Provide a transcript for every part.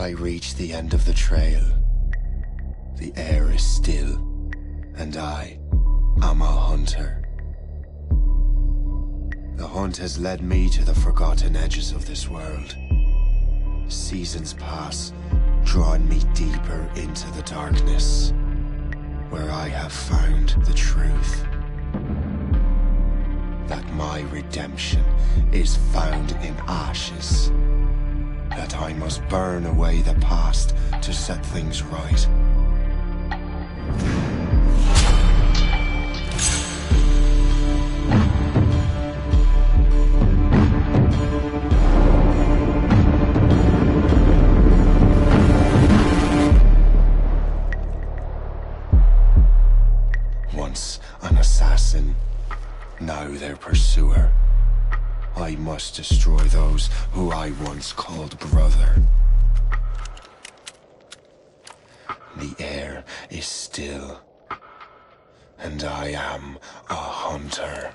I reach the end of the trail. The air is still, and I am a hunter. The hunt has led me to the forgotten edges of this world. Seasons pass, drawing me deeper into the darkness, where I have found the truth. That my redemption is found in ashes. That I must burn away the past to set things right. Once an assassin, now their pursuer. I must destroy those who I once called brother. The air is still, and I am a hunter.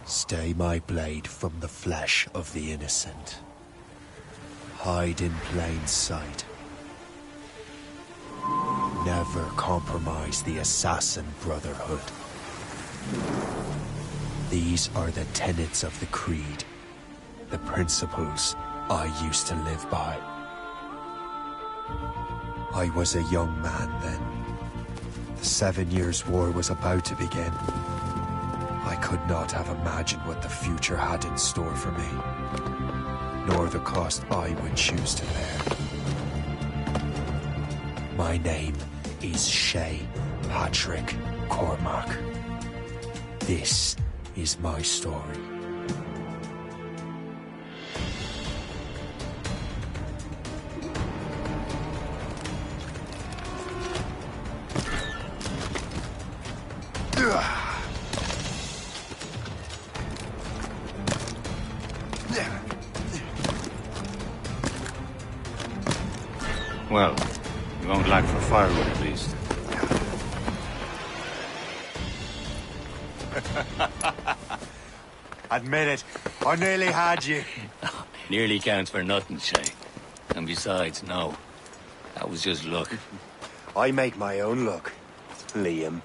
Stay my blade from the flesh of the innocent. Hide in plain sight. Never compromise the assassin brotherhood. These are the tenets of the creed, the principles I used to live by. I was a young man then. The 7 Years' War was about to begin. I could not have imagined what the future had in store for me, nor the cost I would choose to bear. My name is Shay Patrick Cormac. This is my story. Well, you won't lack for firewood at least. Admit it, I nearly had you. Nearly counts for nothing, Shay. And besides, no. That was just luck. I make my own luck, Liam.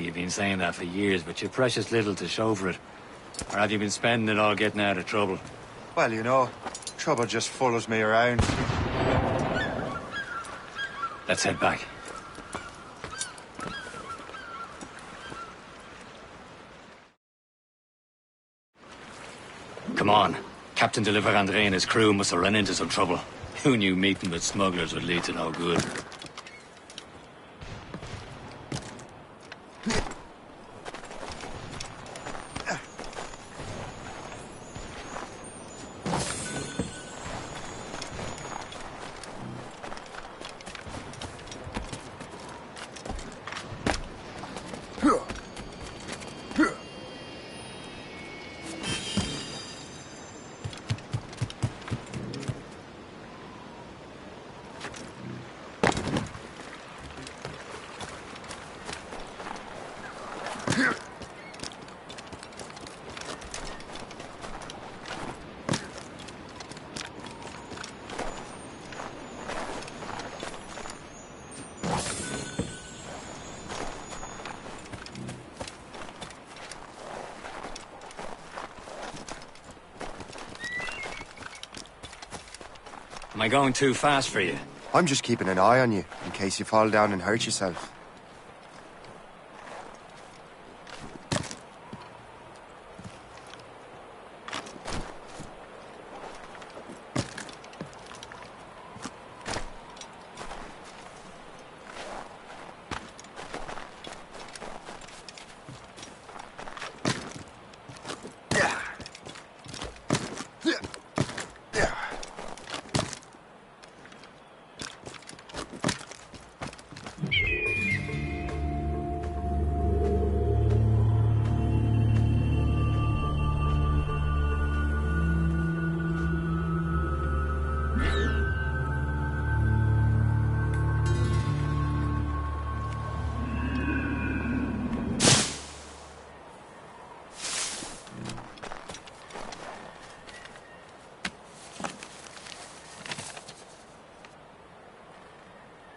You've been saying that for years, but you've precious little to show for it. Or have you been spending it all getting out of trouble? Well, you know, trouble just follows me around. Let's head back. Come on. Captain de Andre and his crew must have run into some trouble. Who knew meeting with smugglers would lead to no good? Am I going too fast for you? I'm just keeping an eye on you, in case you fall down and hurt yourself.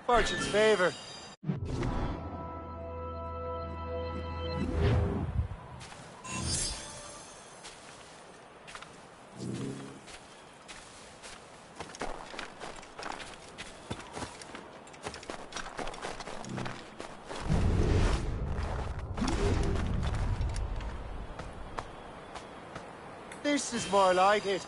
Fortune's favor. This is more like it.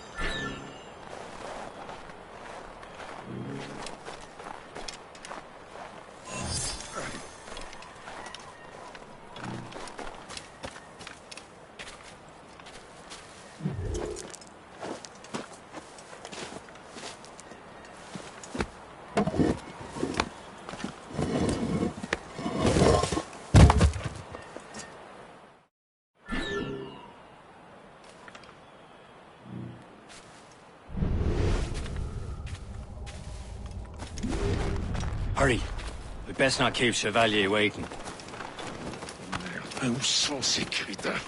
Hurry. We'd best not keep Chevalier waiting. Où sont ces crétins?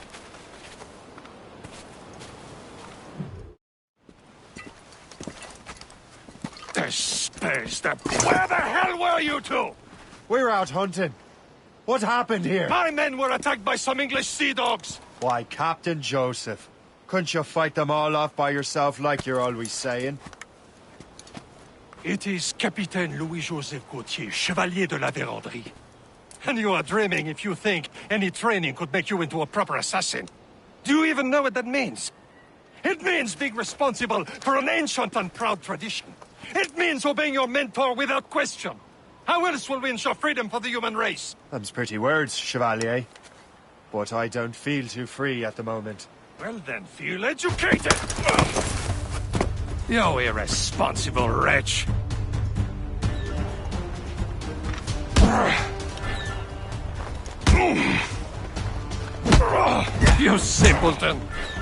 Espèce de... Where the hell were you two? We're out hunting. What happened here? My men were attacked by some English sea dogs. Why, Captain Joseph. Couldn't you fight them all off by yourself like you're always saying? It is Capitaine Louis-Joseph Gauthier, Chevalier de la Vérendrye. And you are dreaming if you think any training could make you into a proper assassin. Do you even know what that means? It means being responsible for an ancient and proud tradition. It means obeying your mentor without question. How else will we ensure freedom for the human race? Them's pretty words, Chevalier. But I don't feel too free at the moment. Well then, feel educated! You irresponsible wretch! You simpleton!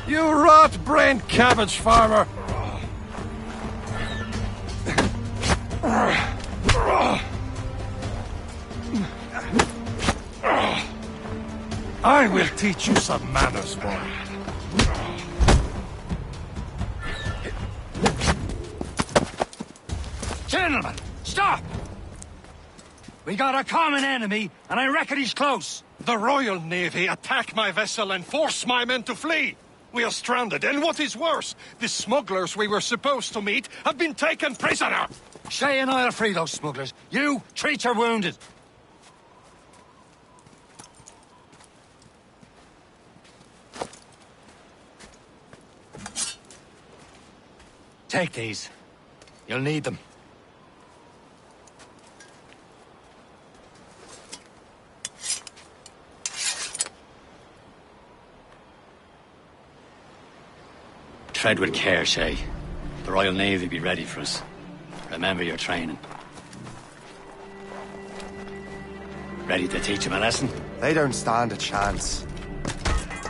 You rot-brained cabbage farmer! I will teach you some manners, boy. Gentlemen, stop! We got a common enemy, and I reckon he's close. The Royal Navy attack my vessel and force my men to flee. We are stranded, and what is worse, the smugglers we were supposed to meet have been taken prisoner. Shay and I'll free those smugglers. You, treat your wounded. Take these. You'll need them. Tread with care, Shay. The Royal Navy be ready for us. Remember your training. Ready to teach them a lesson? They don't stand a chance.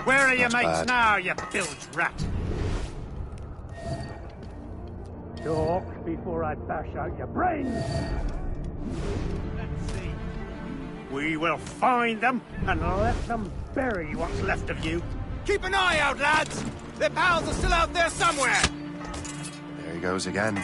Where are your Not mates bad. now, you bilge rat? Talk before I bash out your brains. Let's see. We will find them and let them bury what's left of you. Keep an eye out, lads! Their pals are still out there somewhere! There he goes again.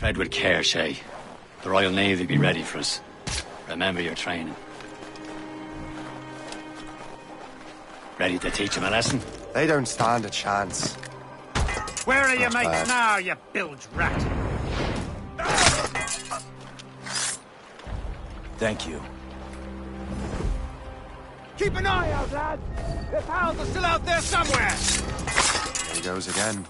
Tread with care, Shay. The Royal Navy be ready for us. Remember your training. Ready to teach them a lesson? They don't stand a chance. Where are your Not mates bad. now, you bilge rat? Thank you. Keep an eye out, lads! Their pals are still out there somewhere! There he goes again.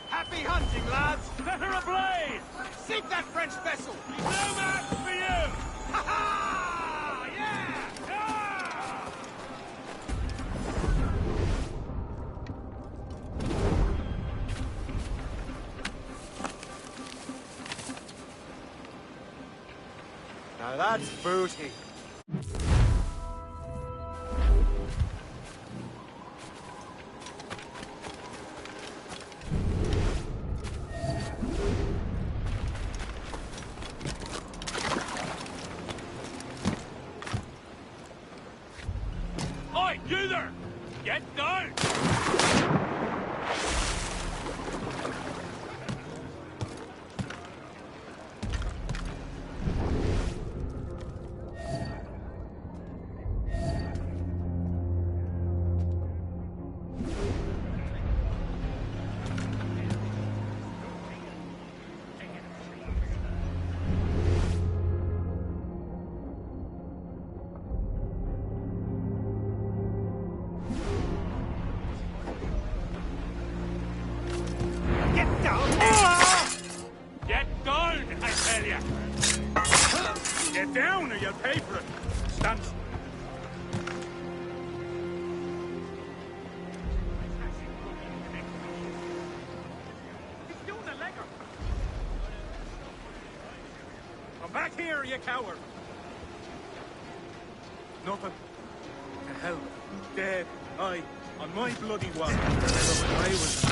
Happy hunting, lads! Set her ablaze! Sink that French vessel! No match for you! Ha ha! Yeah! Ah! Now that's booty. Oi, you there! Get down! Get down! Get down, I tell ya! Get down or you'll pay for it! Stand. He's doing a legger! Come back here, you coward! Nothing. The hell? Dead. Aye. On my bloody one. I was...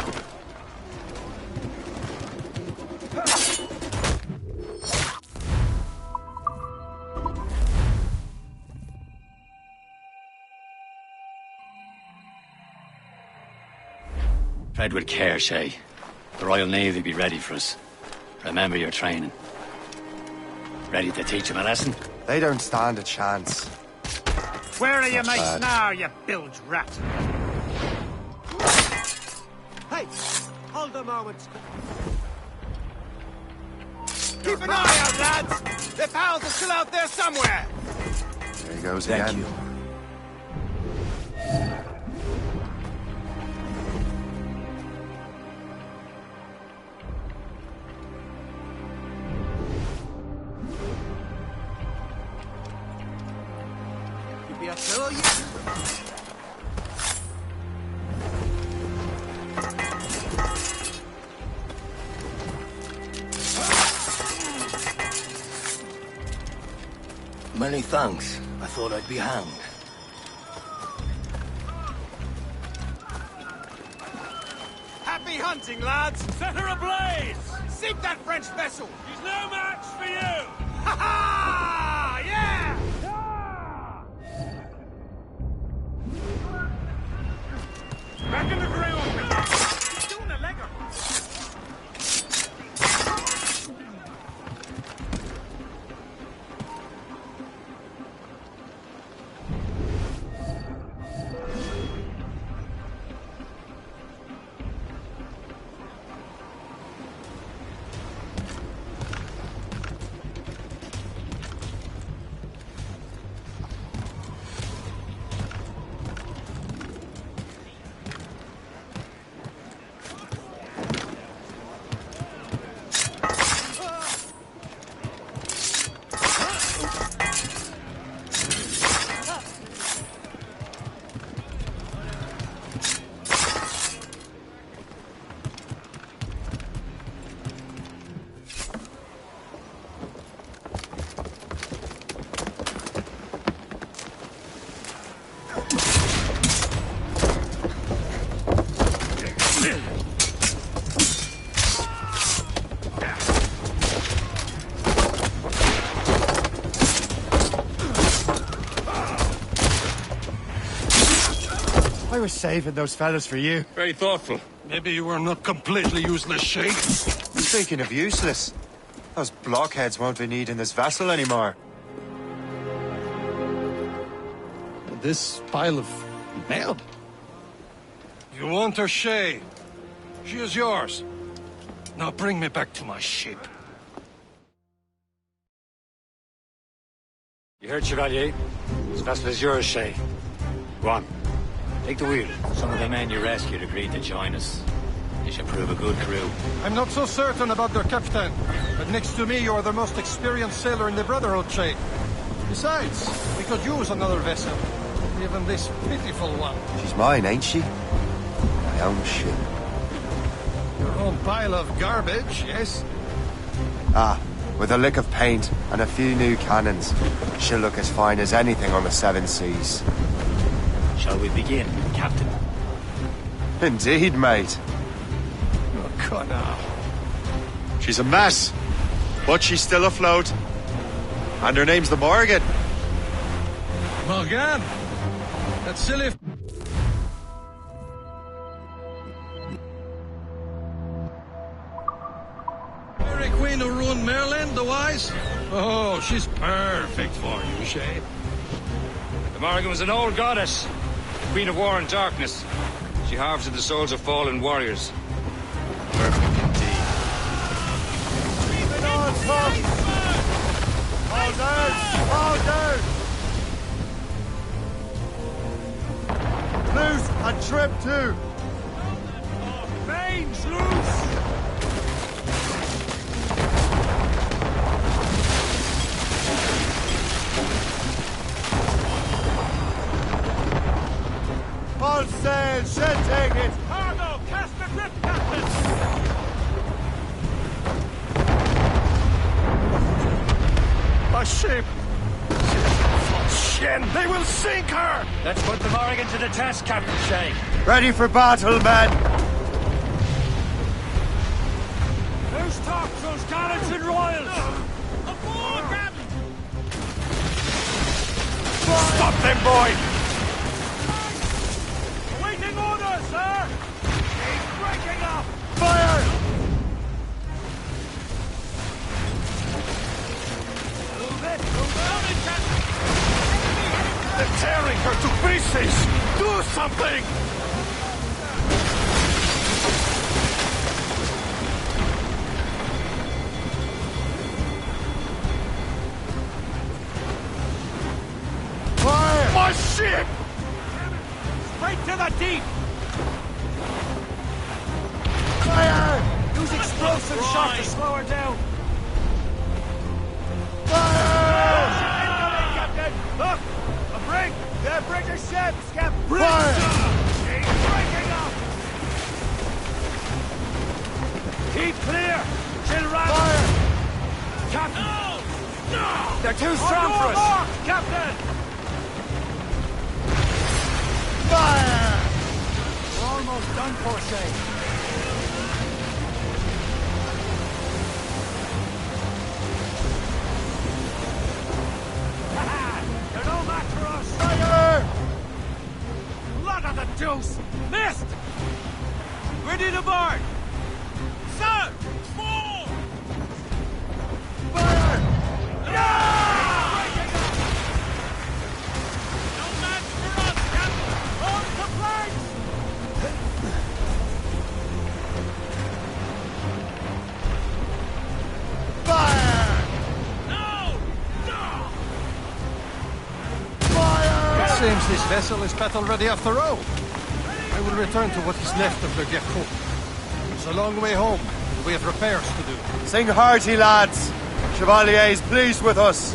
Tread with care, Shay. The Royal Navy be ready for us. Remember your training. Ready to teach them a lesson? They don't stand a chance. Where are your Not mates bad. now, you bilge rat? Hey! Hold a moment. Keep an eye out, lads! Their pals are still out there somewhere! There he goes Thank again. you. You be a fellow, you... Many thanks. I thought I'd be hanged. Happy hunting, lads! Set her ablaze! Sink that French vessel! She's no match for you! Ha ha! Yeah! Back in the ground! He's doing a legger! I was saving those fellas for you. Very thoughtful. Maybe you were not completely useless, Shay. Speaking of useless, those blockheads won't be needing this vessel anymore. This pile of mail. You want her, Shay? She is yours. Now bring me back to my ship. You heard, Chevalier? This vessel is yours, Shay. Go on. Take the wheel. Some of the men you rescued agreed to join us. They should prove a good crew. I'm not so certain about their captain, but next to me you are the most experienced sailor in the Brotherhood, Shay. Besides, we could use another vessel. Even this pitiful one. She's mine, ain't she? My own ship. Your own pile of garbage, yes? Ah, with a lick of paint and a few new cannons, she'll look as fine as anything on the seven seas. Shall we begin, Captain? Indeed, mate. Oh, God, now. She's a mess, but she's still afloat. And her name's the Morgan. Morgan? That silly... Mary Queen who ruined Merlin, the wise? Oh, she's perfect for you, Shay. The Morrigan was an old goddess. The Queen of War and Darkness. She harvested the souls of fallen warriors. Perfect indeed. Keep it on, folks! All down! All down! Loose and trim too! Mains loose! All sail, she'll take it! Cargo, cast the grip, Captain! My ship! Shen, they will sink her! Let's put the Morrigan to the test, Captain Shay. Ready for battle, men! Who's tops those gallants and royals? Aboard, Captain! Stop them, boy! Awaiting orders, sir! He's breaking up! Fire! Move it, Captain! They're tearing her to pieces! Do something! Fire! My ship! Straight to the deep! Fire! Use explosive shot to slow her down! Fire! Incoming, Captain! Look! A brig! They're British ships, Captain! Fire! He's breaking up! Keep clear! She'll run! Fire! Captain! No! They're too strong for us! Mark, Captain! Fire! We're almost done for, Shay. They're no match for us! Fire! Blood of the deuce! Missed! Ready to board! Sir! Full! Fire! No match for us, Captain! On the planks! Fire! No! No! It seems this vessel is battle ready after all. I will return to what is left of the Gecko. It's a long way home, and we have repairs to do. Sing hearty, lads! Chevalier is pleased with us.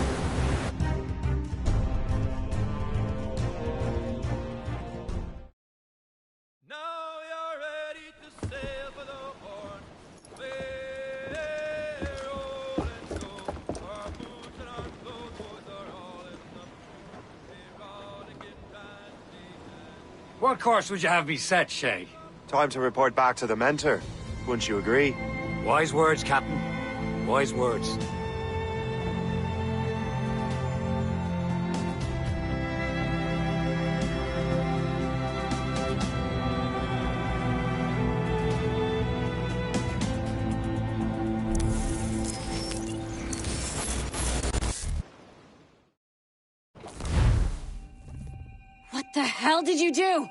Now you're ready to sail for the Horn. We're rolling so. Our boots and our clothes are all in them. We're rolling in fancy. What course would you have me set, Shay? Time to report back to the mentor. Wouldn't you agree? Wise words, Captain. Wise words. The hell did you do?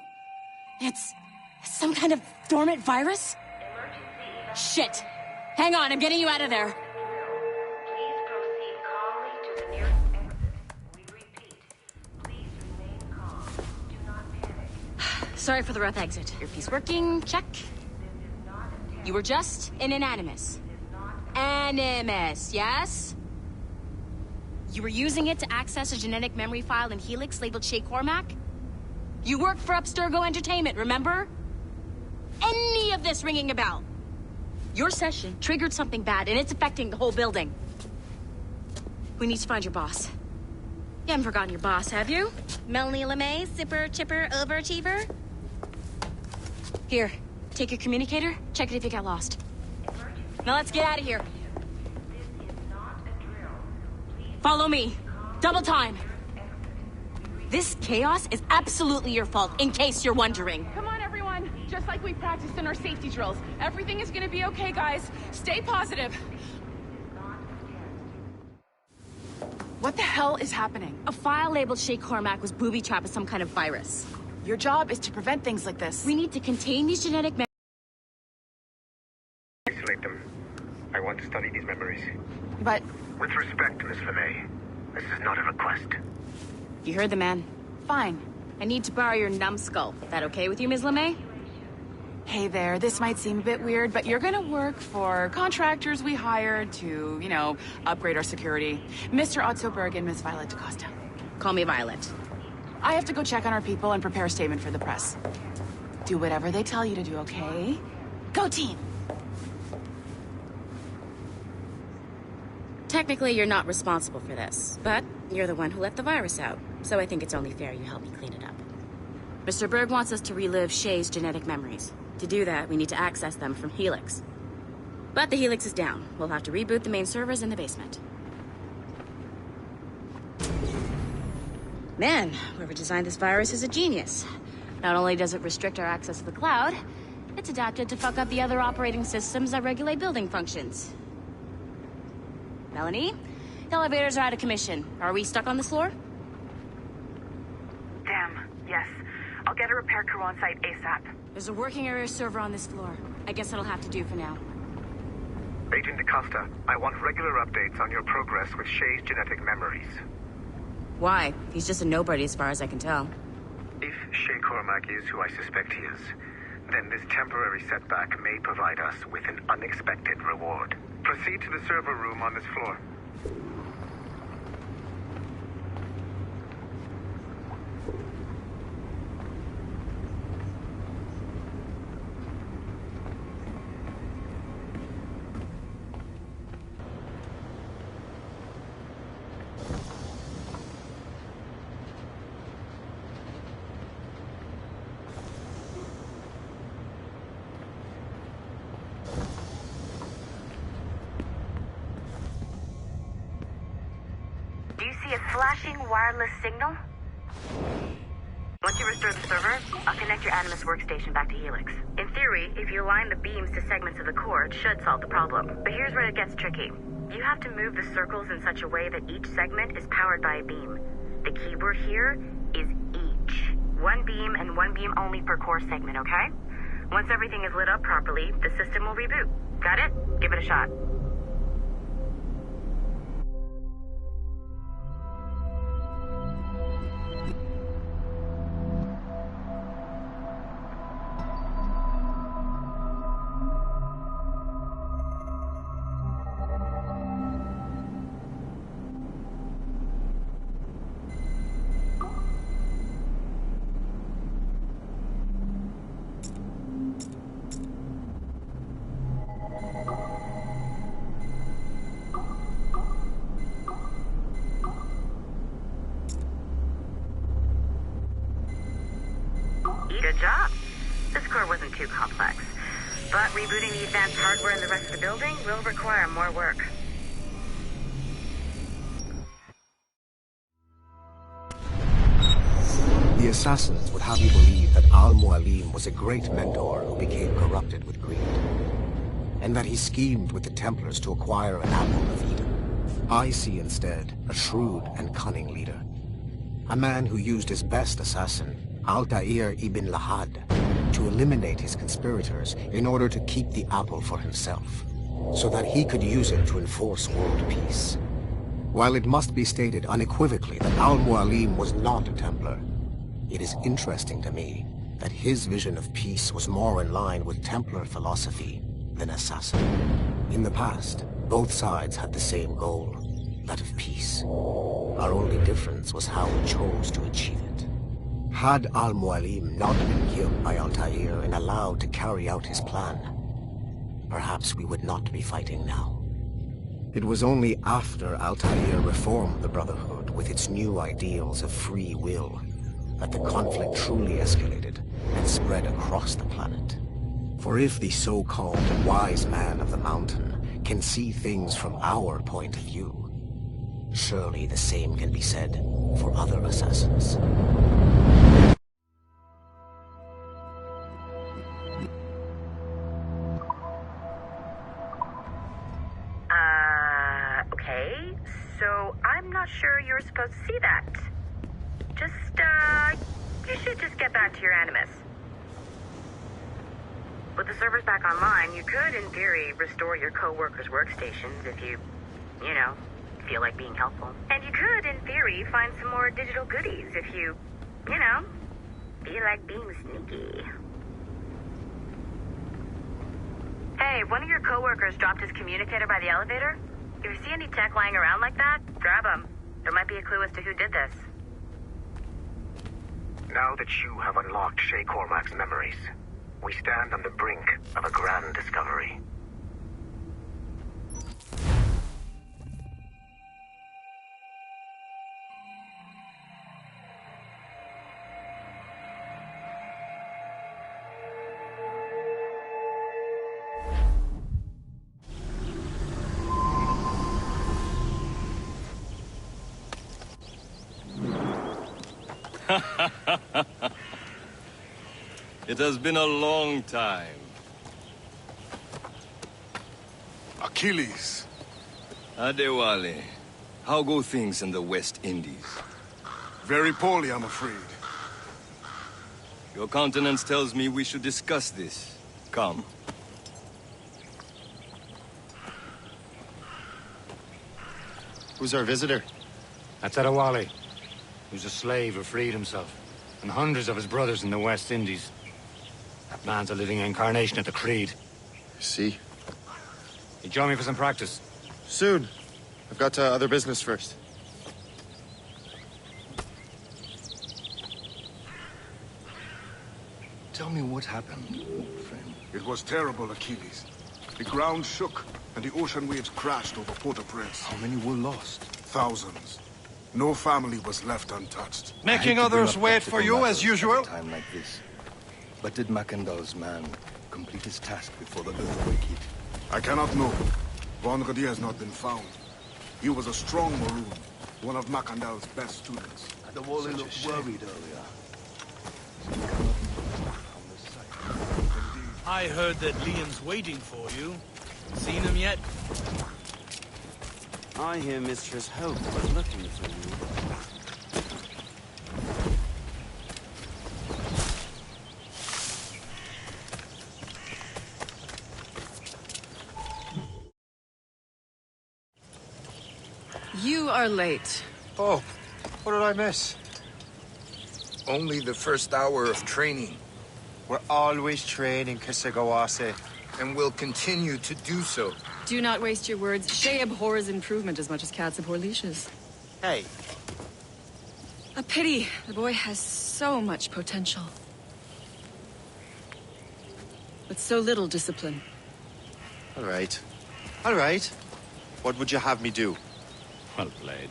It's some kind of dormant virus? Shit. Hang on, I'm getting you out of there. Please proceed calmly to the nearest exit. We repeat, please remain calm. Do not panic. Sorry for the rough exit. Earpiece working, check. You were just in an animus. Animus, yes? You were using it to access a genetic memory file in Helix labeled Shay Cormac? You worked for Abstergo Entertainment, remember? Any of this ringing a bell? Your session triggered something bad, and it's affecting the whole building. We need to find your boss. You haven't forgotten your boss, have you? Melanie LeMay, zipper, chipper, overachiever? Here, take your communicator, check it if you got lost. Now let's get out of here. Follow me. Double time. This chaos is absolutely your fault, in case you're wondering. Come on, everyone. Just like we practiced in our safety drills. Everything is gonna be okay, guys. Stay positive. What the hell is happening? A file labeled Shay Cormac was booby-trapped with some kind of virus. Your job is to prevent things like this. We need to contain these genetic Isolate them. I want to study these memories. But... With respect, Miss LeMay, this is not a request. You heard the man. Fine. I need to borrow your numbskull. That okay with you, Ms. LeMay? Hey there, this might seem a bit weird, but you're gonna work for contractors we hired to, you know, upgrade our security. Mr. Otto Berg and Miss Violet DaCosta. Call me Violet. I have to go check on our people and prepare a statement for the press. Do whatever they tell you to do, okay? Go team! Technically, you're not responsible for this, but you're the one who let the virus out, so I think it's only fair you help me clean it up. Mr. Berg wants us to relive Shay's genetic memories. To do that, we need to access them from Helix. But the Helix is down. We'll have to reboot the main servers in the basement. Man, whoever designed this virus is a genius. Not only does it restrict our access to the cloud, it's adapted to fuck up the other operating systems that regulate building functions. Melanie, the elevators are out of commission. Are we stuck on this floor? Damn, yes. I'll get a repair crew on site ASAP. There's a working area server on this floor. I guess that'll have to do for now. Agent DaCosta, I want regular updates on your progress with Shay's genetic memories. Why? He's just a nobody as far as I can tell. If Shay Cormac is who I suspect he is, then this temporary setback may provide us with an unexpected reward. Proceed to the server room on this floor. Do you see a flashing wireless signal? Once you restore the server, I'll connect your Animus workstation back to Helix. In theory, if you align the beams to segments of the core, it should solve the problem. But here's where it gets tricky. You have to move the circles in such a way that each segment is powered by a beam. The keyword here is each. One beam and one beam only per core segment, okay? Once everything is lit up properly, the system will reboot. Got it? Give it a shot. Good job. This core wasn't too complex, but rebooting the advanced hardware in the rest of the building will require more work. The assassins would have you believe that Al-Mualim was a great mentor who became corrupted with greed, and that he schemed with the Templars to acquire an apple of Eden. I see instead a shrewd and cunning leader, a man who used his best assassin, Altair ibn Lahad, to eliminate his conspirators in order to keep the apple for himself, so that he could use it to enforce world peace. While it must be stated unequivocally that Al-Mualim was not a Templar, it is interesting to me that his vision of peace was more in line with Templar philosophy than assassin. In the past, both sides had the same goal, that of peace. Our only difference was how we chose to achieve it. Had Al-Mualim not been killed by Altair and allowed to carry out his plan, perhaps we would not be fighting now. It was only after Altair reformed the Brotherhood with its new ideals of free will that the conflict truly escalated and spread across the planet. For if the so-called wise man of the mountain can see things from our point of view, surely the same can be said for other assassins. Okay, so I'm not sure you were supposed to see that. You should just get back to your Animus. With the servers back online, you could, in theory, restore your co-workers' workstations if you feel like being helpful. And you could, in theory, find some more digital goodies if you feel like being sneaky. Hey, one of your co-workers dropped his communicator by the elevator. If you see any tech lying around like that, grab them. There might be a clue as to who did this. Now that you have unlocked Shay Cormac's memories, we stand on the brink of a grand discovery. It has been a long time. Achilles. Adewale, how go things in the West Indies? Very poorly, I'm afraid. Your countenance tells me we should discuss this. Come. Who's our visitor? That's Adewale, who's a slave who freed himself, and hundreds of his brothers in the West Indies. That man's a living incarnation of the Creed. See? You join me for some practice? Soon. I've got other business first. Tell me what happened, friend. It was terrible, Achilles. The ground shook, and the ocean waves crashed over Port-au-Prince. How many were lost? Thousands. No family was left untouched. Making others wait for you, as usual? Time like this. But did Macandal's man complete his task before the earthquake hit? I cannot know. Vonredi has not been found. He was a strong Maroon, one of Macandal's best students. Adewale looked worried earlier. I heard that Liam's waiting for you. Seen him yet? I hear Mistress Hope was looking for you. You are late. Oh, what did I miss? Only the first hour of training. We're always training, Kisagawase. And will continue to do so. Do not waste your words. Shay abhors improvement as much as cats abhor leashes. Hey. A pity. The boy has so much potential. But so little discipline. All right. All right. What would you have me do? Well played.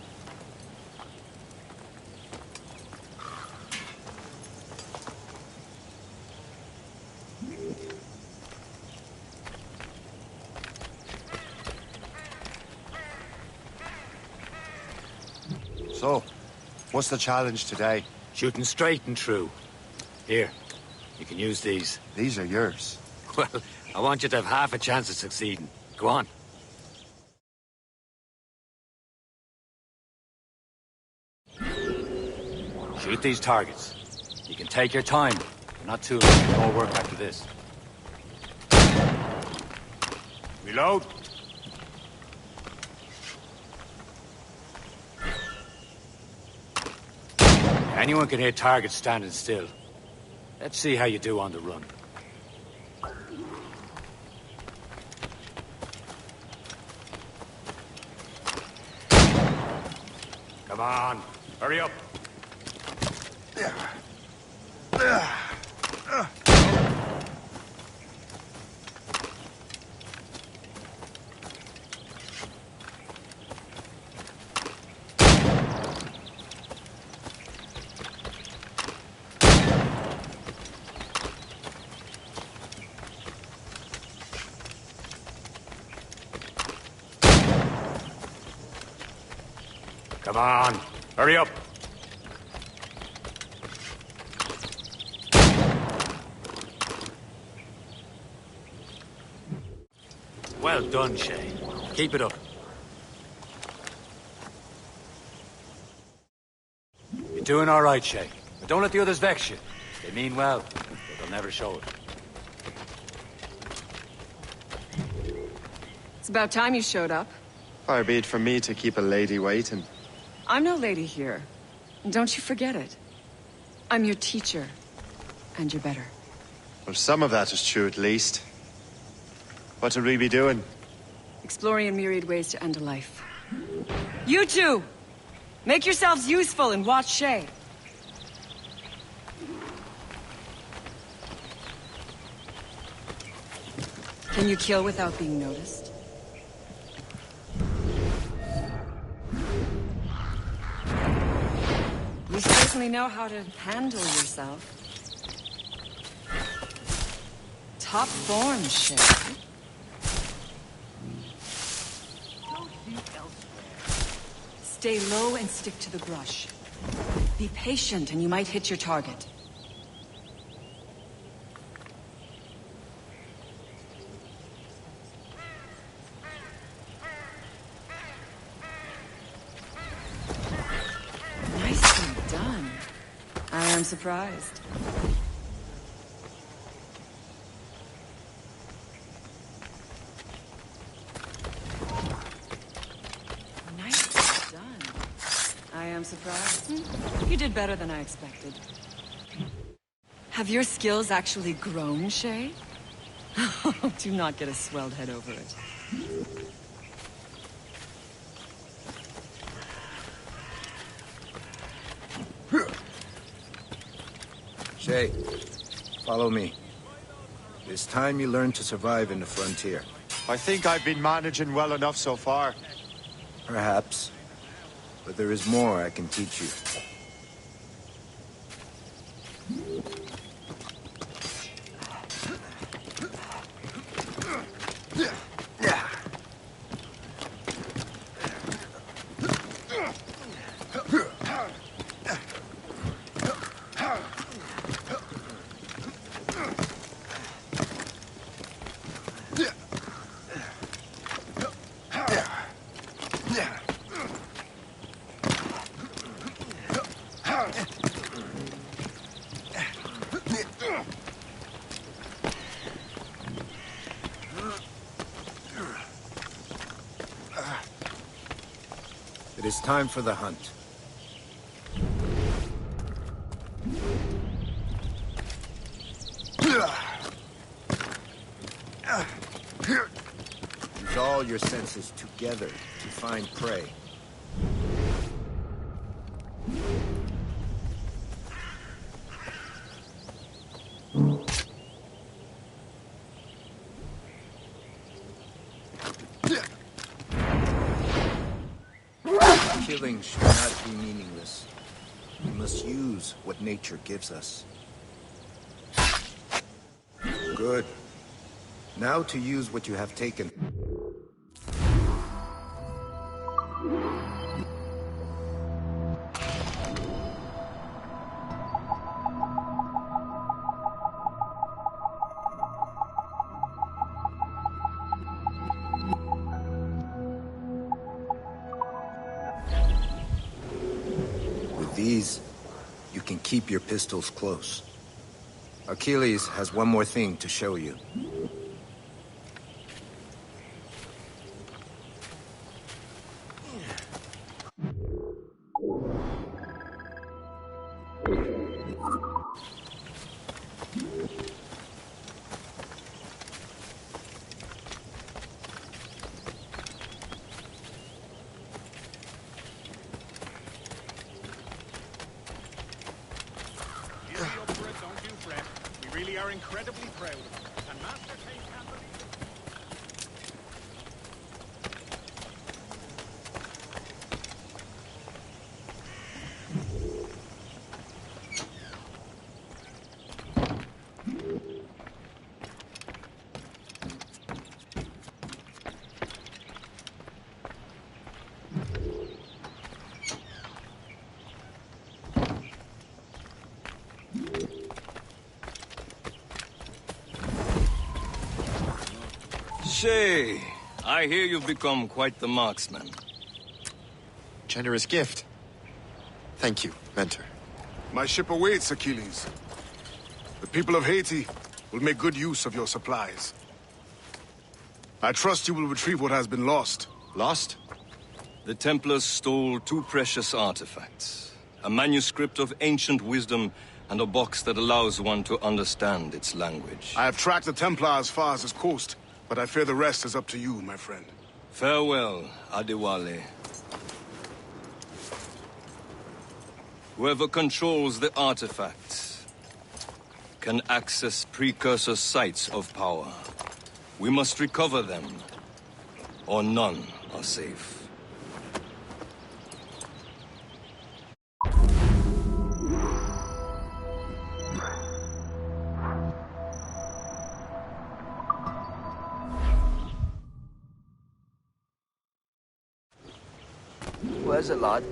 So, what's the challenge today? Shooting straight and true. Here, you can use these. These are yours. Well, I want you to have half a chance of succeeding. Go on. Shoot these targets. You can take your time. Not too long. More work after this. Reload. Anyone can hit targets standing still. Let's see how you do on the run. Come on, hurry up. Come on, hurry up. Well done, Shay. Keep it up. You're doing all right, Shay. But don't let the others vex you. They mean well, but they'll never show it. It's about time you showed up. Far be it from me to keep a lady waiting. I'm no lady here. And don't you forget it. I'm your teacher. And you're better. Well, some of that is true at least. What would we be doing? Exploring a myriad ways to end a life. You two! Make yourselves useful and watch Shay. Can you kill without being noticed? You certainly know how to handle yourself. Top form, Shay. Stay low and stick to the brush. Be patient and you might hit your target. Nicely done. I am surprised. I'm surprised. You did better than I expected. Have your skills actually grown, Shay? Do not get a swelled head over it. Shay, follow me. It's time you learn to survive in the frontier. I think I've been managing well enough so far. Perhaps. But there is more I can teach you. It is time for the hunt. Use all your senses together to find prey. Killing should not be meaningless. We must use what nature gives us. Good. Now to use what you have taken. With these, you can keep your pistols close. Achilles has one more thing to show you. Incredibly proud of him. And Master Kane can't believe Shay, I hear you've become quite the marksman. Generous gift. Thank you, Mentor. My ship awaits, Achilles. The people of Haiti will make good use of your supplies. I trust you will retrieve what has been lost. Lost? The Templars stole 2 precious artifacts. A manuscript of ancient wisdom and a box that allows one to understand its language. I have tracked the Templar as far as this coast, but I fear the rest is up to you, my friend. Farewell, Adewale. Whoever controls the artifacts can access precursor sites of power. We must recover them, or none are safe. Where's it, lad?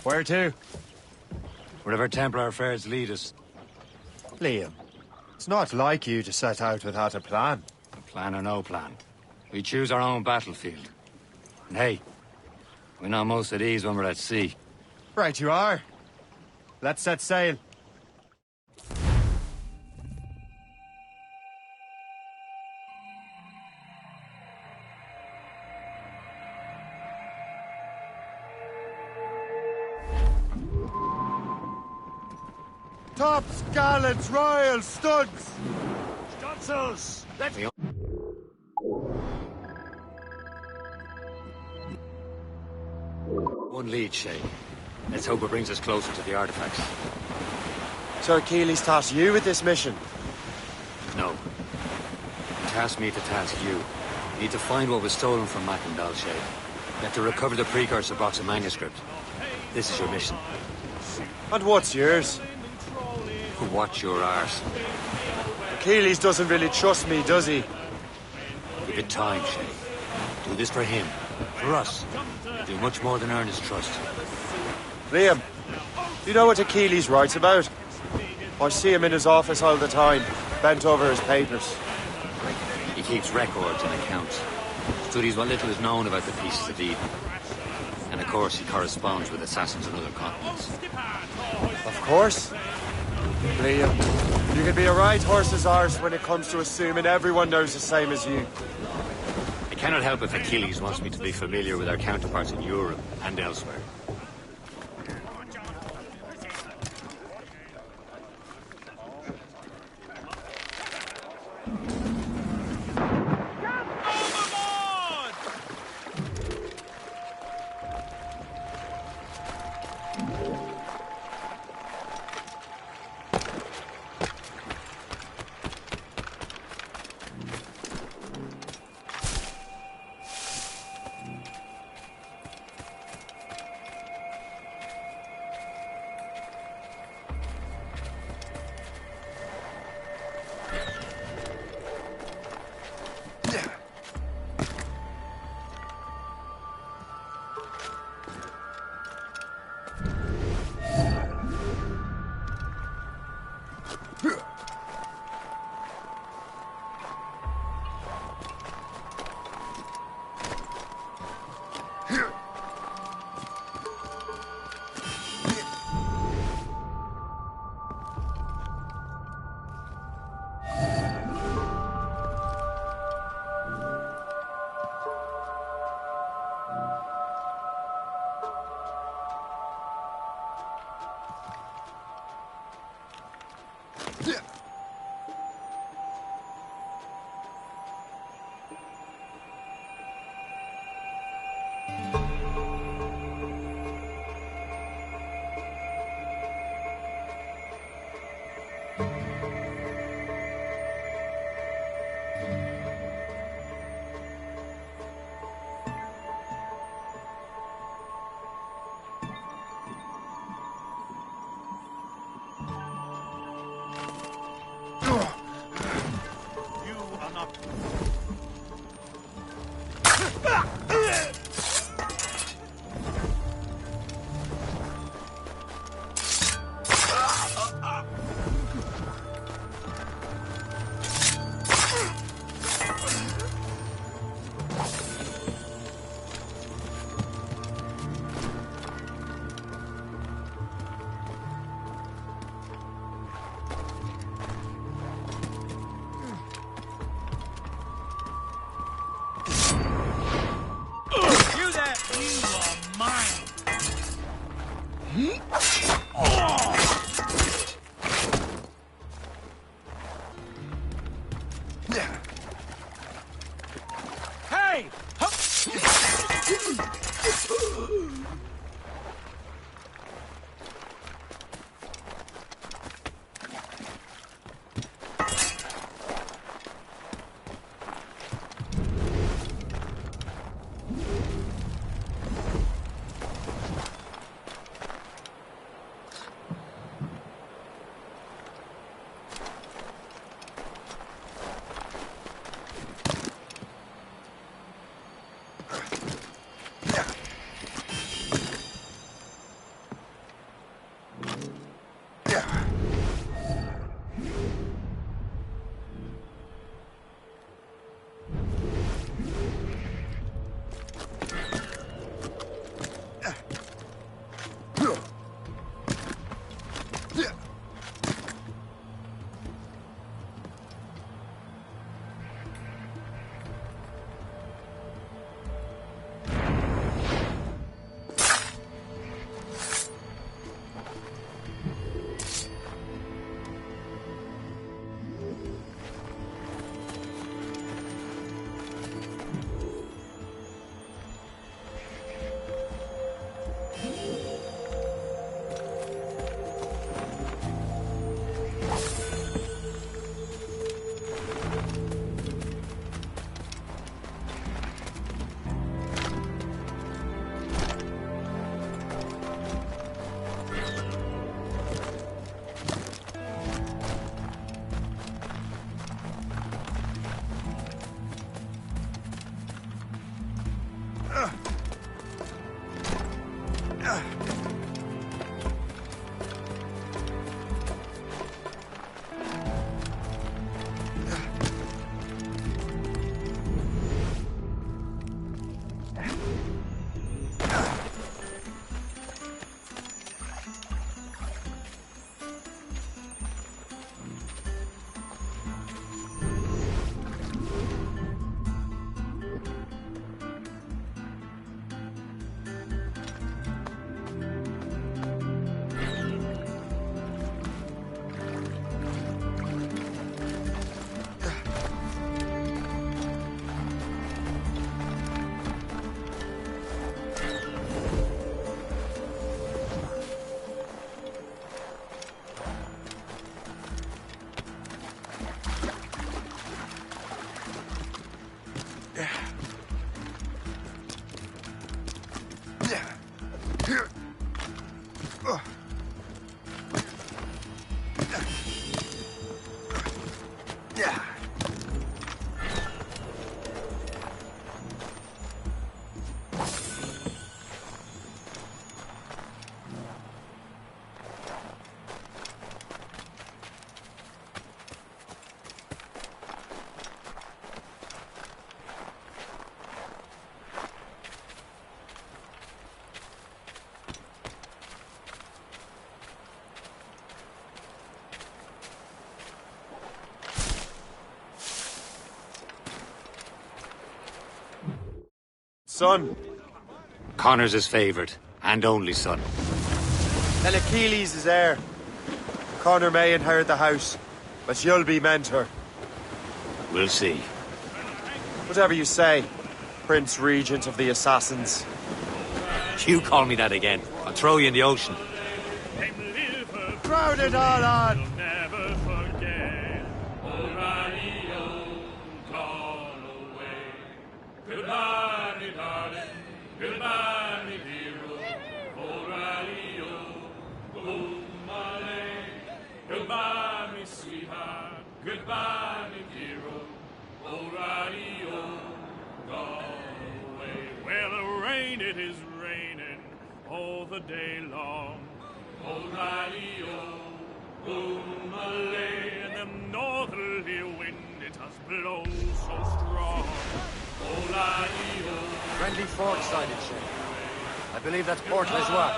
Where to? Wherever Templar affairs lead us. Liam, it's not like you to set out without a plan. Plan or no plan. We choose our own battlefield. And hey, we're not most at ease when we're at sea. Right you are. Let's set sail. Tops, gallants, royals, studs! Stutzels! Let's go! One lead, Shay. Let's hope it brings us closer to the artifacts. So Achilles tasked you with this mission? No. He tasked me to task you. You need to find what was stolen from Macandal, Shay. You have to recover the precursor box of manuscript. This is your mission. And what's yours? Watch your arse. Achilles doesn't really trust me, does he? Give it time, Shay. Do this for him. For us. Do much more than earn his trust. Liam, you know what Achilles writes about? I see him in his office all the time, bent over his papers. He keeps records and accounts. Studies what little is known about the pieces of Eden. And of course, he corresponds with assassins on other continents. Of course. Liam, you can be a right horse's arse when it comes to assuming everyone knows the same as you. I cannot help if Achilles wants me to be familiar with our counterparts in Europe and elsewhere. Son. Connor's his favorite, and only son. Then Achilles is heir. Connor may inherit the house, but you'll be mentor. We'll see. Whatever you say, Prince Regent of the Assassins. You call me that again, I'll throw you in the ocean. Crowd it all on! Goodbye, me darling. Goodbye, me hero. O'Reilly, oh, my lane. Goodbye, me sweetheart. Goodbye, me hero. O'Reilly, gone away. Well, rain, it is raining all the day long. O'Reilly, oh, my lane. And the northerly wind, it has blown so strong. Friendly fort sighted, Shay. I believe that's Port Lejoie.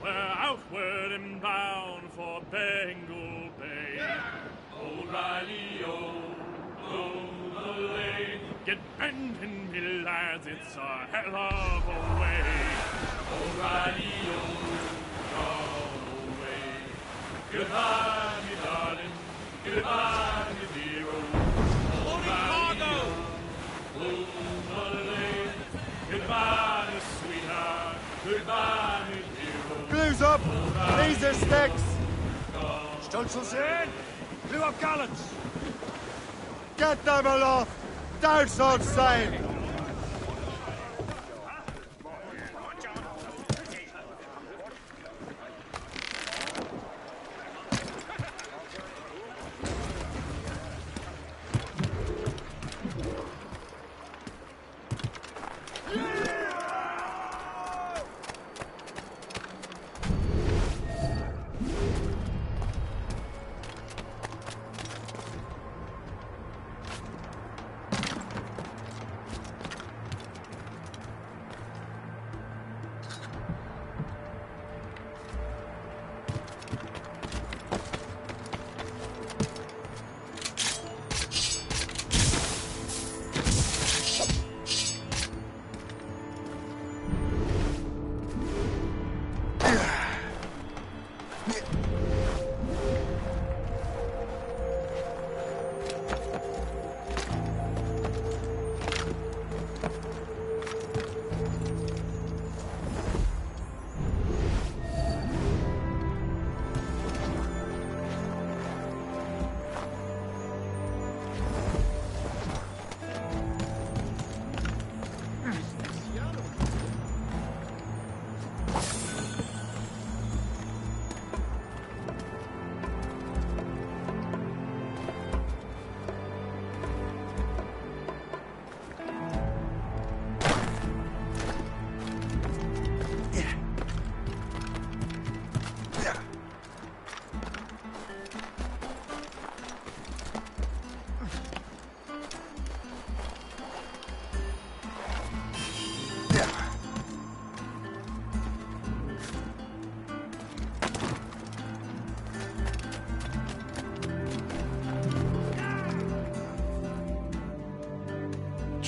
We're outward and bound for Bengal Bay. O'Reilly, get bending, me lads, it's a hell of a way. O'Reilly, gone away. Goodbye, me darling. Goodbye, me hero. O'Reilly, Malay. Goodbye, me sweetheart. Goodbye, me hero. Blues up! These are sticks! Stunsails in! Blew up gallants! Get them aloft! Down on sail!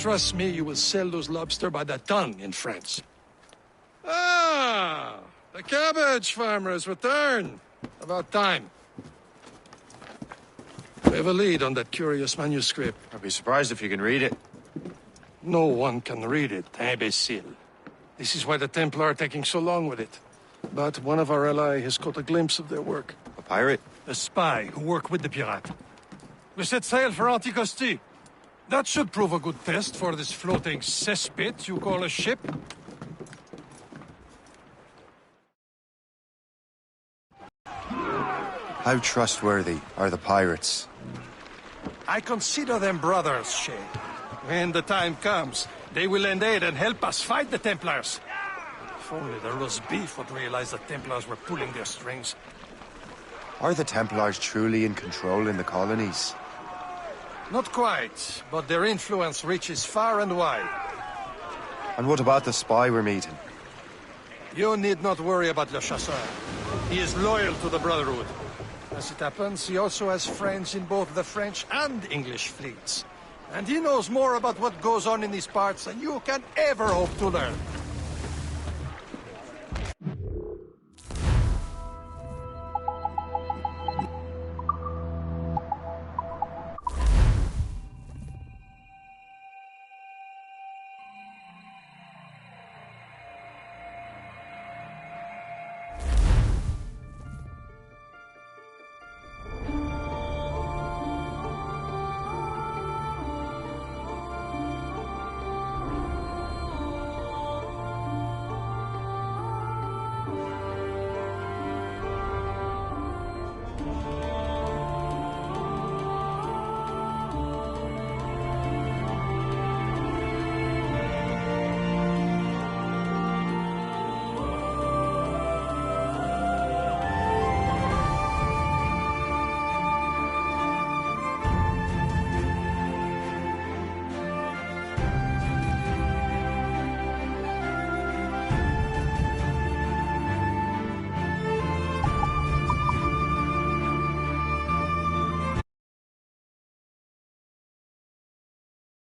Trust me, you will sell those lobster by the ton in France. Ah, the cabbage farmer has returned. About time. We have a lead on that curious manuscript. I'd be surprised if you can read it. No one can read it, imbecile. This is why the Templar are taking so long with it. But one of our allies has caught a glimpse of their work. A pirate? A spy who worked with the pirate. We set sail for Anticosti. That should prove a good test for this floating cesspit you call a ship. How trustworthy are the pirates? I consider them brothers, Shay. When the time comes, they will lend aid and help us fight the Templars. If only the roast beef would realize the Templars were pulling their strings. Are the Templars truly in control in the colonies? Not quite, but their influence reaches far and wide. And what about the spy we're meeting? You need not worry about Le Chasseur. He is loyal to the Brotherhood. As it happens, he also has friends in both the French and English fleets. And he knows more about what goes on in these parts than you can ever hope to learn.